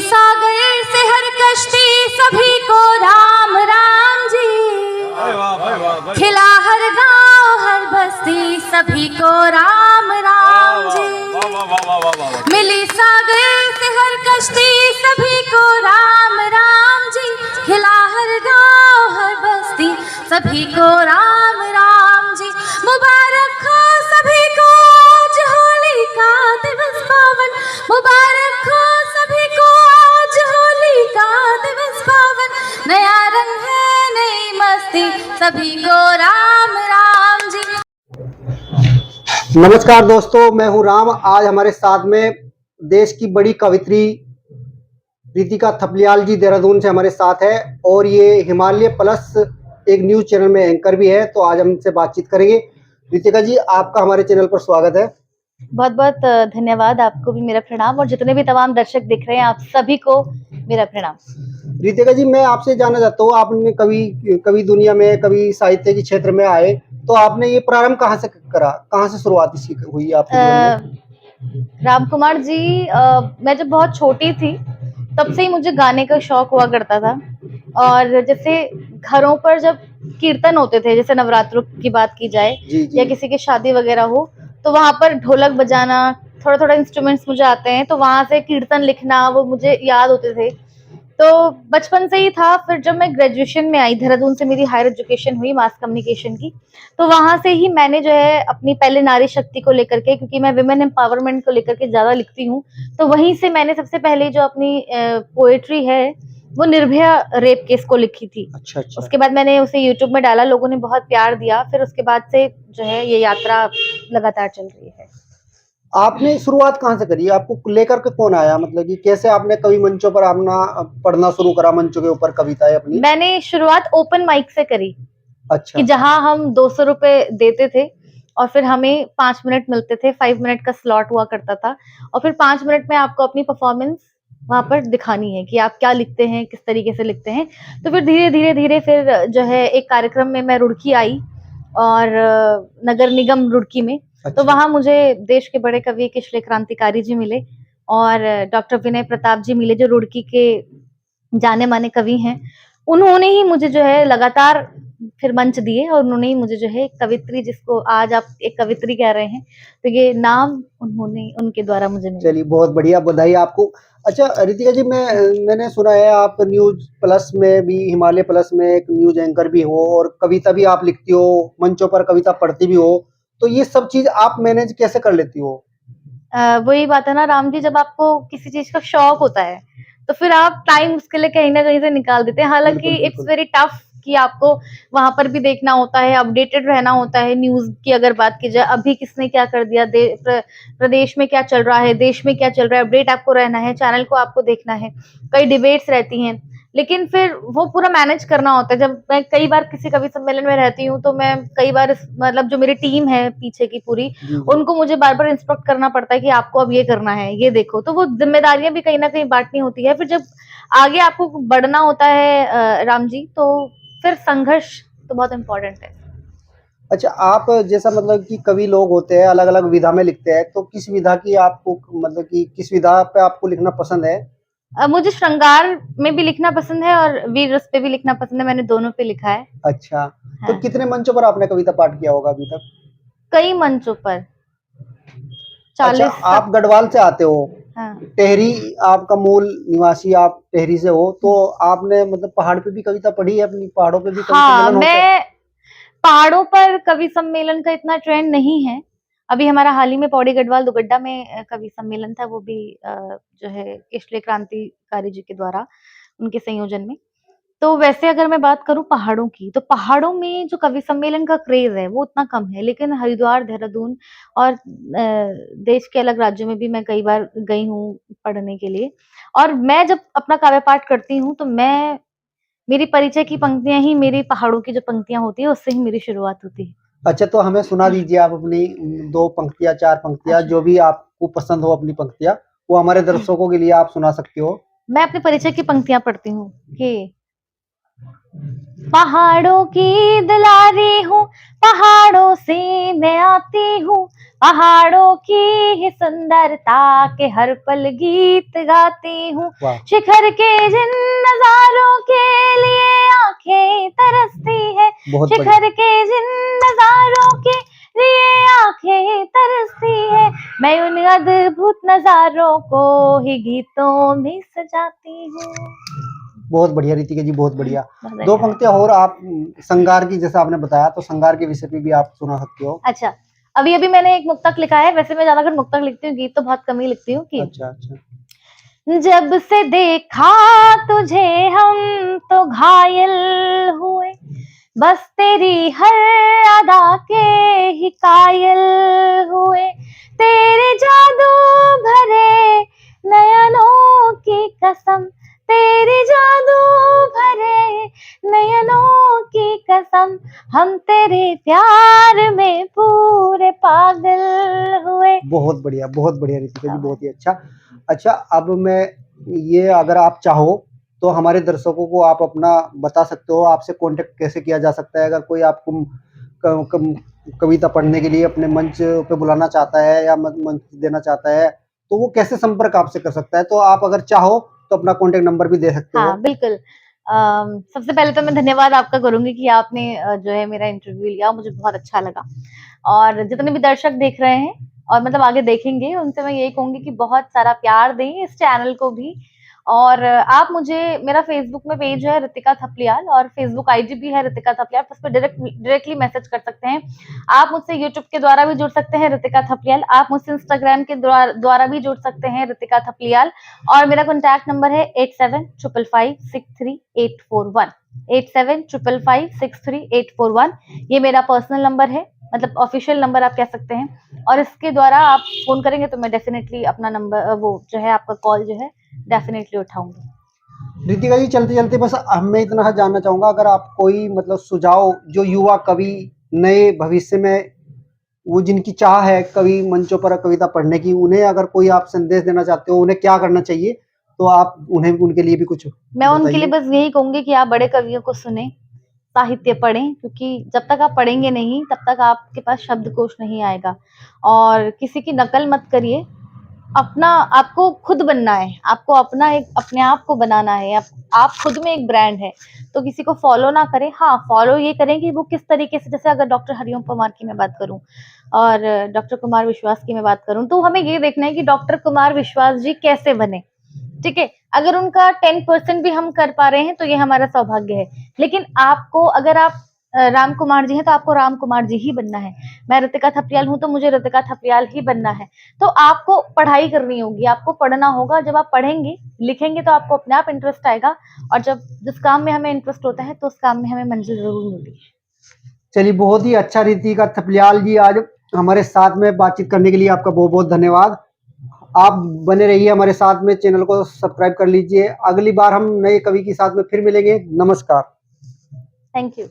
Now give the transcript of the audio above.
सागर से हर कश्ती सभी को राम राम जी, खिला हर गांव हर बस्ती सभी को राम राम जी। मिली सागर से हर कश्ती सभी को राम राम जी, खिला हर गांव हर बस्ती सभी को राम राम जी। मुबारक हो सभी को आज होली का दिवस पावन, मुबारक हो सभी को आज होली का दिवस पावन। नया रंग है नई मस्ती सभी को राम राम जी। नमस्कार दोस्तों, मैं हूं राम। आज हमारे साथ में देश की बड़ी कवित्री रितिका थपलियाल जी देहरादून से हमारे साथ है और ये हिमालय प्लस एक न्यूज चैनल में एंकर भी है। तो आज हम इनसे बातचीत करेंगे। रितिका जी, आपका हमारे चैनल पर स्वागत है। बहुत बहुत धन्यवाद। आपको भी मेरा प्रणाम और जितने भी तमाम दर्शक दिख रहे हैं आप सभी को मेरा प्रणाम। रितिका जी, मैं आपसे जानना चाहता हूँ, आपने कवि दुनिया में, कवि साहित्य के क्षेत्र में आए तो आपने ये प्रारंभ कहाँ से करा, कहाँ से शुरुआत इसकी हुई आपकी? राम कुमार जी, मैं जब बहुत छोटी थी तब से ही मुझे गाने का शौक हुआ करता था। और जैसे घरों पर जब कीर्तन होते थे, जैसे नवरात्रों की बात की जाए या किसी की शादी वगैरह हो, तो वहां पर ढोलक बजाना, थोड़ा थोड़ा इंस्ट्रूमेंट्स मुझे आते हैं, तो वहां से कीर्तन लिखना वो मुझे याद होते थे। तो बचपन से ही था। फिर जब मैं ग्रेजुएशन में आई, देहरादून से मेरी हायर एजुकेशन हुई मास कम्युनिकेशन की, तो वहां से ही मैंने जो है अपनी पहले नारी शक्ति को लेकर के, क्योंकि मैं विमेन एम्पावरमेंट को लेकर के ज्यादा लिखती हूँ, तो वहीं से मैंने सबसे पहले जो अपनी पोएट्री है वो निर्भया रेप केस को लिखी थी। अच्छा। उसके बाद मैंने उसे यूट्यूब में डाला, लोगों ने बहुत प्यार दिया। फिर उसके बाद से जो है ये यात्रा लगातार चल रही है। आपने शुरुआत कहाँ से करी? आपको लेकर के कौन आया? मतलब कि कैसे आपने कवि मंचों पर अपना पढ़ना शुरू करा, मंचों के ऊपर कविताएं अपनी? मैंने शुरुआत ओपन माइक से करी। अच्छा। कि जहां हम 200 रुपए देते थे और फिर हमें 5 मिनट मिलते थे, 5 मिनट का स्लॉट हुआ करता था, और फिर 5 मिनट में आपको अपनी परफॉर्मेंस वहां पर दिखानी है कि आप क्या लिखते हैं, किस तरीके से लिखते हैं। तो फिर धीरे धीरे फिर जो है एक कार्यक्रम में मैं रुड़की आई, और नगर निगम रुड़की में। अच्छा। तो वहां मुझे देश के बड़े कवि किशले क्रांतिकारी जी मिले और डॉक्टर विनय प्रताप जी मिले, जो रुड़की के जाने माने कवि हैं। उन्होंने ही मुझे जो है लगातार फिर मंच दिए और उन्होंने ही मुझे जो है कवित्री, जिसको आज आप एक कवित्री कह रहे हैं, तो ये नाम उनके द्वारा मुझे मिला। चलिए, बहुत बढ़िया, बधाई आपको। अच्छा रितिका जी, मैंने सुना है आप न्यूज प्लस में भी, हिमालय प्लस में एक न्यूज एंकर भी हो और कविता भी आप लिखती हो, मंचों पर कविता पढ़ती भी हो, तो ये सब चीज आप मैनेज कैसे कर लेती हो? वही बात है ना राम जी, जब आपको किसी चीज का शौक होता है तो फिर आप टाइम उसके लिए कहीं ना कहीं से निकाल देते हैं। हालांकि इट्स वेरी टफ कि आपको वहां पर भी देखना होता है, अपडेटेड रहना होता है। न्यूज की अगर बात की जाए, अभी किसने क्या कर दिया, प्रदेश में क्या चल रहा है, देश में क्या चल रहा है, अपडेट आपको रहना है, चैनल को आपको देखना है, कई डिबेट्स रहती हैं, लेकिन फिर वो पूरा मैनेज करना होता है। जब मैं कई बार किसी कवि सम्मेलन में रहती हूँ तो मैं कई बार मतलब जो मेरी टीम है पीछे की पूरी, उनको मुझे बार बार इंस्ट्रक्ट करना पड़ता है कि आपको अब ये करना है, ये देखो। तो वो जिम्मेदारियां भी कहीं ना कहीं बांटनी होती है। फिर जब आगे आपको बढ़ना होता है राम जी, तो फिर संघर्ष तो बहुत इम्पोर्टेंट है। अच्छा, आप जैसा मतलब कि कवि लोग होते हैं, अलग अलग विधा में लिखते हैं, तो किस विधा की आपको, मतलब कि किस विधा पे आपको लिखना पसंद है? मुझे श्रृंगार में भी लिखना पसंद है और वीर रस पे भी लिखना पसंद है। मैंने दोनों पे लिखा है। अच्छा। हाँ। तो कितने मंचों पर आपने कविता पाठ किया होगा अभी तक? कई मंचों पर। 40। अच्छा, आप गढ़वाल से आते हो। हाँ। टेहरी आपका मूल निवासी, आप टेहरी से हो, तो आपने मतलब पहाड़ पे भी कविता पढ़ी है? अपनी पहाड़ों पे भी कवि सम्मेलन होते हैं? मैं पहाड़ों पर कवि सम्मेलन का इतना ट्रेंड नहीं है। अभी हमारा हाल ही में पौड़ी गढ़वाल दुगड्डा में कवि सम्मेलन था, वो भी जो है किशले क्रांतिकारी जी के द्वारा, उनके संयोजन में। तो वैसे अगर मैं बात करूं पहाड़ों की, तो पहाड़ों में जो कवि सम्मेलन का क्रेज है वो उतना कम है, लेकिन हरिद्वार, देहरादून और देश के अलग राज्यों में भी मैं कई बार गई हूँ पढ़ने के लिए। और मैं जब अपना काव्य पाठ करती हूँ तो मेरी परिचय की पंक्तियां ही मेरी पहाड़ों की जो पंक्तियां होती है उससे ही मेरी शुरुआत होती है। अच्छा, तो हमें सुना दीजिए आप अपनी 2 पंक्तियां, 4 पंक्तियां, अच्छा। जो भी आपको पसंद हो अपनी पंक्तियां, वो हमारे दर्शकों के लिए आप सुना सकते हो। मैं अपने परिचय की पंक्तियां पढ़ती हूँ कि पहाड़ों की दुलारी हूँ, पहाड़ों से मैं आती हूँ, पहाड़ों की ही सुंदरता के हर पल गीत गाती हूँ। वाह। शिखर के जिन नजारों के लिए आंखें तरसती है, बहुत बढ़िया। शिखर के जिन नजारों के लिए आंखें तरसती है, मैं उन अद्भुत नजारों को ही गीतों में सजाती हूँ। बहुत बढ़िया रितिका जी, बहुत बढ़िया। बहुत दो बढ़िया। पंक्तियां और आप संगार की, जैसे आपने बताया, तो संगार के विषय पे भी आप सुना सकते हो। अच्छा, अभी अभी मैंने एक मुक्तक लिखा है। वैसे मैं ज्यादातर मुक्तक लिखती हूँ, गीत तो बहुत कम ही लिखती हूँ। कि अच्छा अच्छा। जब से देखा तुझे हम तो घायल हुए, बस तेरी हर अदा के ही कायल हुए, तेरे जादू भरे नयनों की कसम, तेरे जादू भरे नयनों की कसम, हम तेरे प्यार में पूरे पागल हुए। बहुत बढ़िया रितिका जी, बहुत ही अच्छा। अच्छा, अब मैं ये, अगर आप चाहो तो हमारे दर्शकों को आप अपना बता सकते हो, आपसे कांटेक्ट कैसे किया जा सकता है? अगर कोई आपको कविता पढ़ने के लिए अपने मंच पे बुलाना चाहता है या मंच देना चाहता है, तो वो कैसे संपर्क आपसे कर सकता है? तो आप अगर चाहो तो अपना कांटेक्ट नंबर भी दे सकते हो। हाँ, बिल्कुल। सबसे पहले तो मैं धन्यवाद आपका करूँगी कि आपने जो है मेरा इंटरव्यू लिया, मुझे बहुत अच्छा लगा। और जितने भी दर्शक देख रहे हैं और मतलब आगे देखेंगे, उनसे मैं यही कहूँगी कि बहुत सारा प्यार दें इस चैनल को भी। और आप मुझे, मेरा फेसबुक में पेज है ऋतिका थपलियाल, और फेसबुक आईडी भी है ऋतिका थपलियाल, उस पर डायरेक्टली मैसेज कर सकते हैं। आप मुझसे यूट्यूब के द्वारा भी जुड़ सकते हैं, ऋतिका थपलियाल। आप मुझसे इंस्टाग्राम के द्वारा भी जुड़ सकते हैं, ऋतिका थपलियाल। और मेरा कॉन्टैक्ट नंबर है 8755563841, 8755563841। ये मेरा पर्सनल नंबर है, मतलब ऑफिशियल नंबर आप कह सकते हैं। और इसके द्वारा आप फोन करेंगे तो मैं डेफिनेटली अपना नंबर, वो जो है आपका कॉल जो है डेफिनेटली उठाऊंगी। रितिका जी, चलते चलते बस मैं इतना जानना चाहूंगा, अगर आप कोई मतलब सुझाव, जो युवा कवि नए भविष्य में, वो जिनकी चाह है कवि मंचों पर कविता पढ़ने की, उन्हें अगर कोई आप संदेश देना चाहते हो, उन्हें क्या करना चाहिए, तो आप उन्हें, उनके लिए भी कुछ मैं उनके लिए बताइए। बस यही कहूंगी कि आप बड़े कवियों को सुने, साहित्य पढ़ें, क्योंकि जब तक आप पढ़ेंगे नहीं तब तक आपके पास शब्दकोश नहीं आएगा। और किसी की नकल मत करिए, अपना, आपको खुद बनना है, आपको अपना एक, अपने आप को बनाना है। आप खुद में एक ब्रांड है, तो किसी को फॉलो ना करें। हाँ, फॉलो ये करें कि वो किस तरीके से, जैसे अगर डॉक्टर हरिओम कुमार की मैं बात करूं और डॉक्टर कुमार विश्वास की मैं बात करूं, तो हमें ये देखना है कि डॉक्टर कुमार विश्वास जी कैसे बने। ठीक है, अगर उनका 10% भी हम कर पा रहे हैं तो ये हमारा सौभाग्य है। लेकिन आपको, अगर आप राम कुमार जी हैं तो आपको राम कुमार जी ही बनना है। मैं ऋतिका थपलियाल हूं तो मुझे ऋतिका थपलियाल ही बनना है। तो आपको पढ़ाई करनी होगी, आपको पढ़ना होगा। जब आप पढ़ेंगे, लिखेंगे, तो आपको अपने आप इंटरेस्ट आएगा। और जब जिस काम में हमें इंटरेस्ट होता है तो उस काम में हमें मंजिल जरूर मिलती है। चलिए, बहुत ही अच्छा रितिका थपलियाल जी, आज हमारे साथ में बातचीत करने के लिए आपका बहुत बहुत धन्यवाद। आप बने रहिए हमारे साथ में, चैनल को सब्सक्राइब कर लीजिए। अगली बार हम नए कवि के साथ में फिर मिलेंगे। नमस्कार। Thank you.